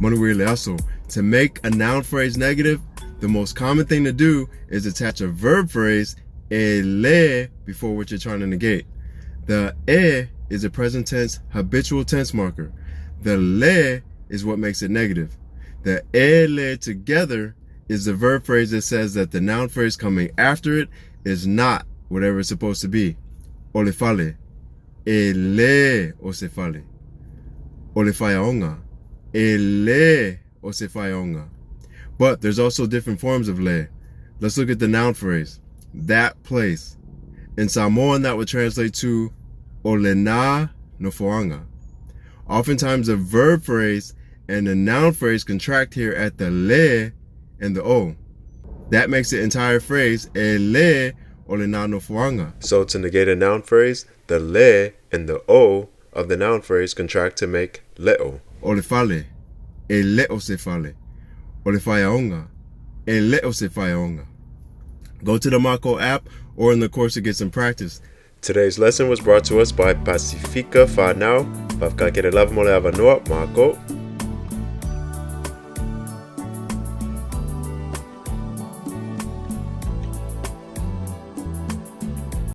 Manuele also, to make a noun phrase negative, the most common thing to do is attach a verb phrase, ele, before what you're trying to negate. The e is a present tense, habitual tense marker. The le is what makes it negative. The ele together is the verb phrase that says that the noun phrase coming after it is not whatever it's supposed to be. Ole fale. Ele o se fale. Ole fayaonga. Ele o se fayaonga. But there's also different forms of le. Let's look at the noun phrase. That place. In Samoan, that would translate to olena no foanga. Oftentimes, a verb phrase and a noun phrase contract here at the le and the o. That makes the entire phrase ele olena no foanga. So to negate a noun phrase, the le and the o of the noun phrase contract to make leo. Ole fale. Eleo se fale. Ole fayaonga. Eleo se fayaonga. Go to the Mako app or in the course to get some practice. Today's lesson was brought to us by Pacifica Whanau, Pavkakere Lava Mole Avanua, Mako.